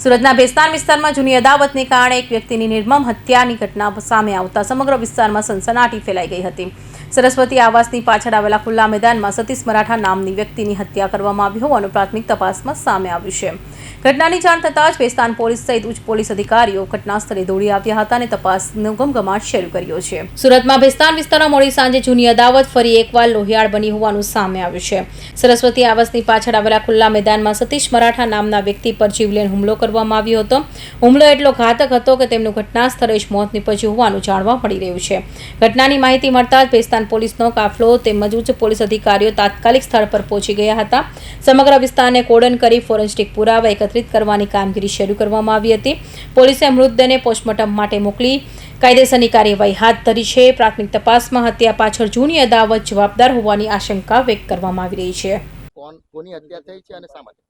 સુરતના ભેસ્તાન વિસ્તારમાં જૂની અદાવતને કારણે એક વ્યક્તિની નિર્મમ હત્યાની ઘટના સામે આવતા સમગ્ર વિસ્તારમાં સનસનાટી ફેલાઈ ગઈ હતી. સરસ્વતી આવાસની પાછળ આવેલા ખુલ્લા મેદાનમાં સતીશ મરાઠા નામની વ્યક્તિની હત્યા કરવામાં આવી હોવાનું પ્રાથમિક તપાસમાં સામે આવ્યું છે. ઘટનાની જાણ થતાં જ ભેસ્તાન પોલીસ સહિત ઉચ્ચ પોલીસ અધિકારીઓ ઘટના સ્થળે દોડી આવ્યા હતા અને તપાસનો ગમગમાટ શરૂ કર્યો છે. સુરતમાં ભેસ્તાન વિસ્તારમાં મોડી સાંજે જૂની અદાવત ફરી એકવાર લોહિયાળ બની હોવાનું સામે આવ્યું છે. સરસ્વતી આવાસની પાછળ આવેલા ખુલ્લા મેદાનમાં સતીશ મરાઠા નામના વ્યક્તિ પર જીવલેણ હુમલો કરવામાં આવ્યો હતો. હુમલો એટલો ઘાતક હતો કે તેમનું ઘટના સ્થળે જ મોત નીપજ્યું હોવાનું જાણવા મળી રહ્યું છે. ઘટનાની માહિતી મળતા જ ભેસ્તાન પોલીસનો કાફલો તેમજ ઉચ્ચ પોલીસ અધિકારીઓ તાત્કાલિક સ્થળ પર પહોંચી ગયા હતા. સમગ્ર વિસ્તારને કોર્ડન કરી ફોરેન્સિક પુરાવા એકત્રિત કરવાની કામગીરી શરૂ કરવામાં આવી હતી. પોલીસે મૃતદેહને પોસ્ટમોર્ટમ માટે મોકલી કાયદેસરની કાર્યવાહી હાથ ધરી છે. પ્રાથમિક તપાસમાં હત્યા પાછળ જૂની અદાવત જવાબદાર હોવાની આશંકા વ્યક્ત કરવામાં આવી રહી છે. કોની હત્યા થઈ છે અને શા માટે?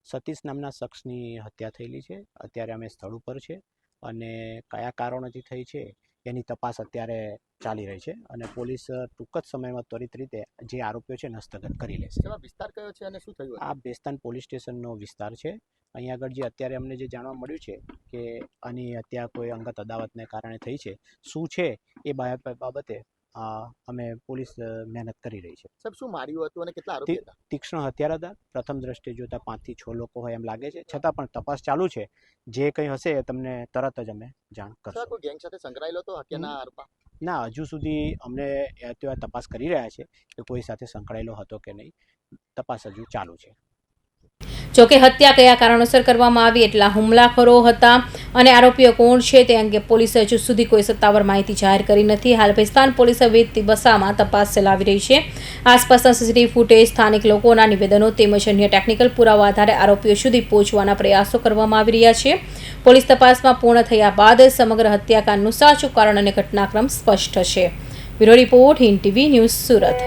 સતીશ નામના શખ્સની હત્યા થયેલી છે. અત્યારે અમે સ્થળ ઉપર છે અને કયા કારણોથી થઈ છે એની તપાસ અત્યારે ચાલી રહી છે અને પોલીસ ટૂંક જ સમયમાં ત્વરિત રીતે જે આરોપીઓ છે હસ્તગત કરી લેશે. વિસ્તાર કયો છે અને શું થયું? આ ભેસ્તાન પોલીસ સ્ટેશનનો વિસ્તાર છે. અહીંયા આગળ જે અત્યારે અમને જે જાણવા મળ્યું છે કે આની હત્યા કોઈ અંગત અદાવતને કારણે થઈ છે, શું છે એ બાબતે અમે પોલીસ મહેનત કરી રહી છે. સાહેબ, શું માર્યું હતું અને કેટલા આરોપી હતા? તીક્ષ્ણ હથિયાર હતા. પ્રથમ દ્રષ્ટિએ જોતા 5 થી 6 લોકો હોય એમ લાગે છે, છતાં પણ તપાસ ચાલુ છે. જે કંઈ હશે એ તમને તરત જ અમે જાણ કરશું. કોઈ ગેંગ સાથે સંકળાયેલો હતો હત્યાના આરોપી? ના, હજુ સુધી અમને તપાસ કરી રહ્યા છે કે કોઈ સાથે સંકળાયેલો હતો કે નહીં. તપાસ હજુ ચાલુ છે. જોકે હત્યા કયા કારણોસર કરવામાં આવી, એટલા હુમલાખોરો હતા અને આરોપીઓ કોણ છે તે અંગે પોલીસે હજુ સુધી કોઈ સત્તાવાર માહિતી જાહેર કરી નથી. હાલ ભેસ્તાન પોલીસે વિવિધ દિશામાં તપાસ ચલાવી રહી છે. આસપાસના સીસીટીવી ફૂટેજ, સ્થાનિક લોકોના નિવેદનો તેમજ અન્ય ટેકનિકલ પુરાવા આધારે આરોપીઓ સુધી પહોંચવાના પ્રયાસો કરવામાં આવી રહ્યા છે. પોલીસ તપાસમાં પૂર્ણ થયા બાદ સમગ્ર હત્યાકાંડનું સાચું કારણ અને ઘટનાક્રમ સ્પષ્ટ થશે. Bureau report, Hind TV news, Surat.